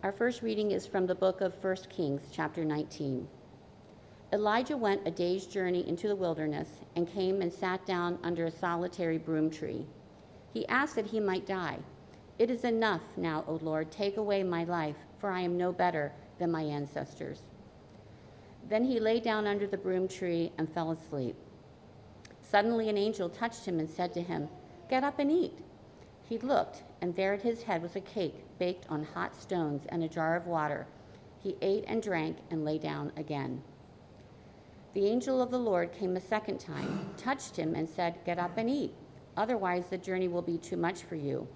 Our first reading is from the book of 1 Kings, chapter 19. Elijah went a day's journey into the wilderness and came and sat down under a solitary broom tree. He asked that he might die. "It is enough now, O Lord, take away my life, for I am no better than my ancestors." Then he lay down under the broom tree and fell asleep. Suddenly an angel touched him and said to him, "Get up and eat." He looked, and there at his head was a cake baked on hot stones and a jar of water. He ate and drank and lay down again. The angel of the Lord came a second time, touched him, and said, "Get up and eat, otherwise the journey will be too much for you."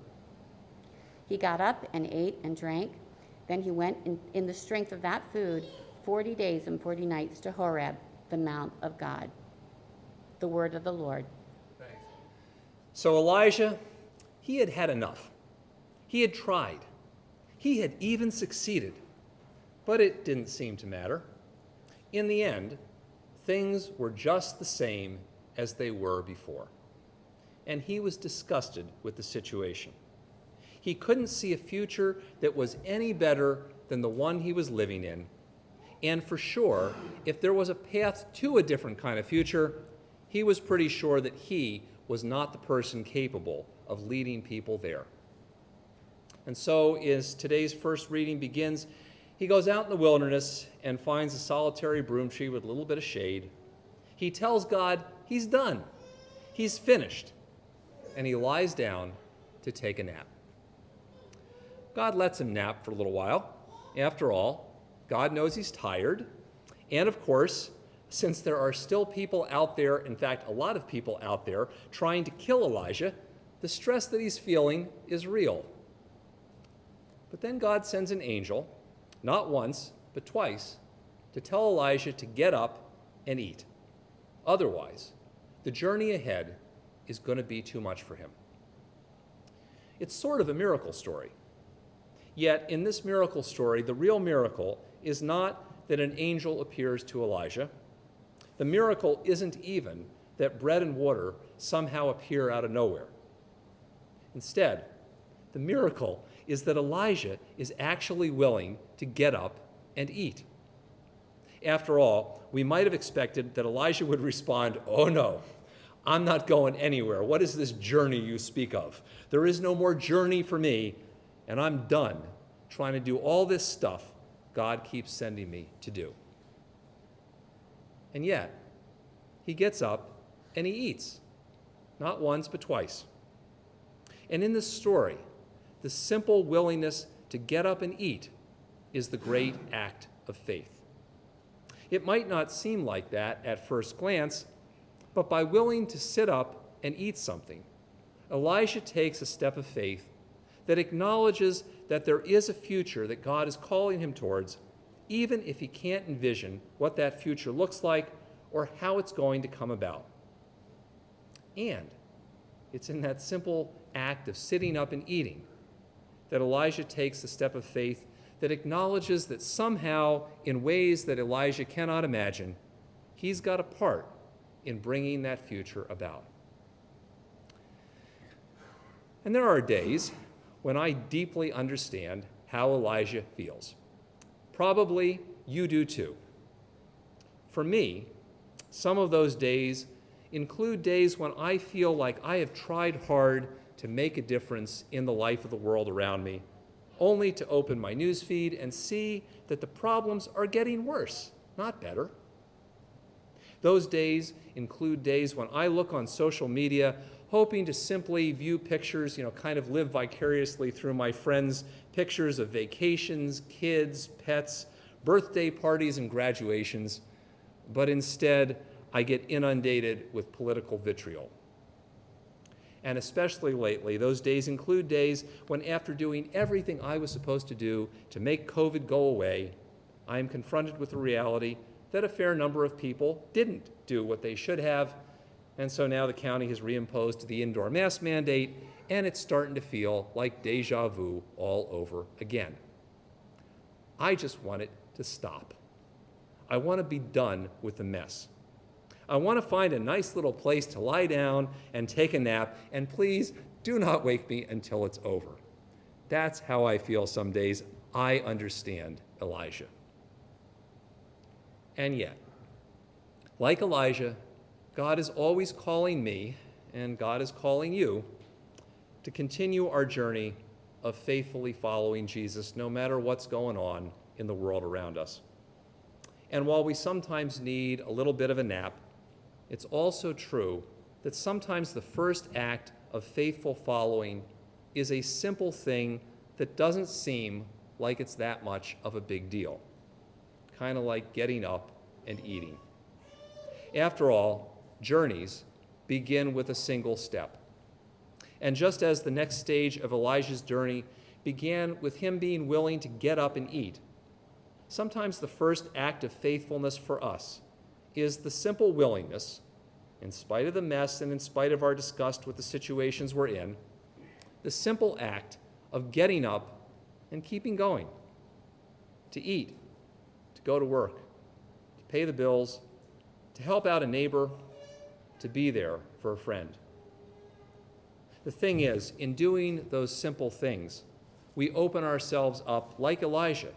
He got up and ate and drank. Then he went in the strength of that food 40 days and 40 nights to Horeb, the Mount of God. The word of the Lord. Thanks. So Elijah, he had had enough. He had tried. He had even succeeded. But it didn't seem to matter. In the end, things were just the same as they were before. And he was disgusted with the situation. He couldn't see a future that was any better than the one he was living in. And for sure, if there was a path to a different kind of future, he was pretty sure that he was not the person capable of leading people there. And so, as today's first reading begins, he goes out in the wilderness and finds a solitary broom tree with a little bit of shade. He tells God he's done, he's finished, and he lies down to take a nap. God lets him nap for a little while. After all, God knows he's tired. And of course, since there are still people out there, in fact, a lot of people out there, trying to kill Elijah, the stress that he's feeling is real. But then God sends an angel, not once, but twice, to tell Elijah to get up and eat. Otherwise, the journey ahead is going to be too much for him. It's sort of a miracle story. Yet, in this miracle story, the real miracle is not that an angel appears to Elijah. The miracle isn't even that bread and water somehow appear out of nowhere. Instead, the miracle is that Elijah is actually willing to get up and eat. After all, we might have expected that Elijah would respond, "Oh no, I'm not going anywhere. What is this journey you speak of? There is no more journey for me, and I'm done trying to do all this stuff God keeps sending me to do." And yet, he gets up and he eats, not once but twice. And in this story, the simple willingness to get up and eat is the great act of faith. It might not seem like that at first glance, but by willing to sit up and eat something, Elijah takes a step of faith that acknowledges that there is a future that God is calling him towards, even if he can't envision what that future looks like or how it's going to come about. And it's in that simple act of sitting up and eating that Elijah takes the step of faith that acknowledges that somehow, in ways that Elijah cannot imagine, he's got a part in bringing that future about. And there are days when I deeply understand how Elijah feels. Probably you do too. For me, some of those days include days when I feel like I have tried hard to make a difference in the life of the world around me, only to open my newsfeed and see that the problems are getting worse, not better. Those days include days when I look on social media hoping to simply view pictures, kind of live vicariously through my friends' pictures of vacations, kids, pets, birthday parties, and graduations, but instead I get inundated with political vitriol. And especially lately, those days include days when, after doing everything I was supposed to do to make COVID go away, I am confronted with the reality that a fair number of people didn't do what they should have, and so now the county has reimposed the indoor mask mandate, and it's starting to feel like deja vu all over again. I just want it to stop. I want to be done with the mess. I want to find a nice little place to lie down and take a nap, and please do not wake me until it's over. That's how I feel some days. I understand Elijah. And yet, like Elijah, God is always calling me, and God is calling you, to continue our journey of faithfully following Jesus no matter what's going on in the world around us. And while we sometimes need a little bit of a nap, it's also true that sometimes the first act of faithful following is a simple thing that doesn't seem like it's that much of a big deal, kind of like getting up and eating. After all, journeys begin with a single step. And just as the next stage of Elijah's journey began with him being willing to get up and eat, sometimes the first act of faithfulness for us is the simple willingness, in spite of the mess and in spite of our disgust with the situations we're in, the simple act of getting up and keeping going, to eat, to go to work, to pay the bills, to help out a neighbor, to be there for a friend. The thing is, in doing those simple things, we open ourselves up, like Elijah,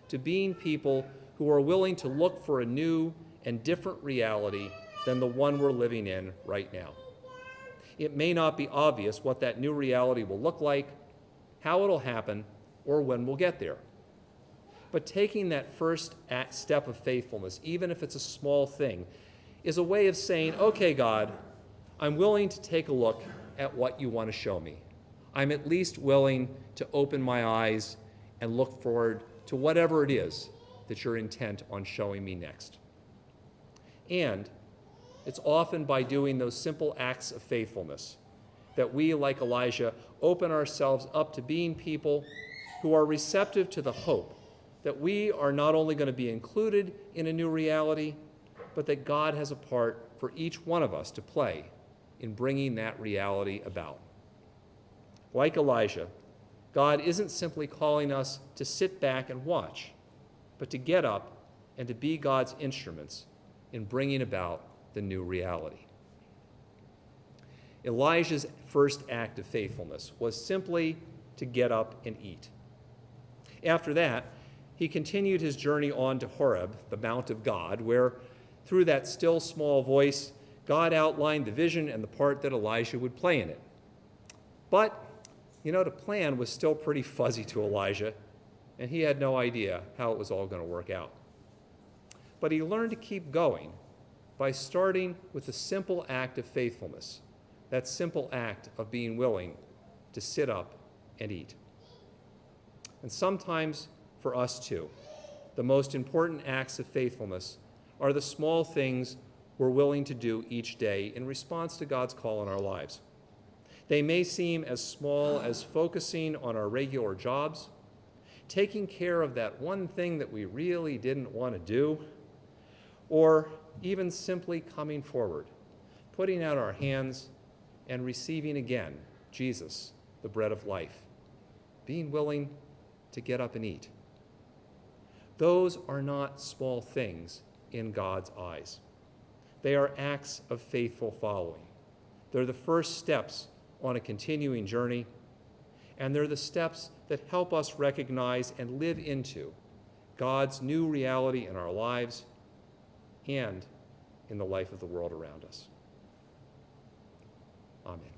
to being people who are willing to look for a new and different reality than the one we're living in right now. It may not be obvious what that new reality will look like, how it'll happen, or when we'll get there. But taking that first step of faithfulness, even if it's a small thing, is a way of saying, okay, God, I'm willing to take a look at what you want to show me. I'm at least willing to open my eyes and look forward to whatever it is that you're intent on showing me next. And it's often by doing those simple acts of faithfulness that we, like Elijah, open ourselves up to being people who are receptive to the hope that we are not only going to be included in a new reality, but that God has a part for each one of us to play in bringing that reality about. Like Elijah, God isn't simply calling us to sit back and watch, but to get up and to be God's instruments in bringing about the new reality. Elijah's first act of faithfulness was simply to get up and eat. After that, he continued his journey on to Horeb, the Mount of God, where, through that still small voice, God outlined the vision and the part that Elijah would play in it. But, the plan was still pretty fuzzy to Elijah, and he had no idea how it was all going to work out. But he learned to keep going by starting with a simple act of faithfulness, that simple act of being willing to sit up and eat. And sometimes, for us too, the most important acts of faithfulness are the small things we're willing to do each day in response to God's call in our lives. They may seem as small as focusing on our regular jobs, taking care of that one thing that we really didn't want to do, or even simply coming forward, putting out our hands and receiving again Jesus, the bread of life, being willing to get up and eat. Those are not small things in God's eyes. They are acts of faithful following. They're the first steps on a continuing journey, and they're the steps that help us recognize and live into God's new reality in our lives and in the life of the world around us. Amen.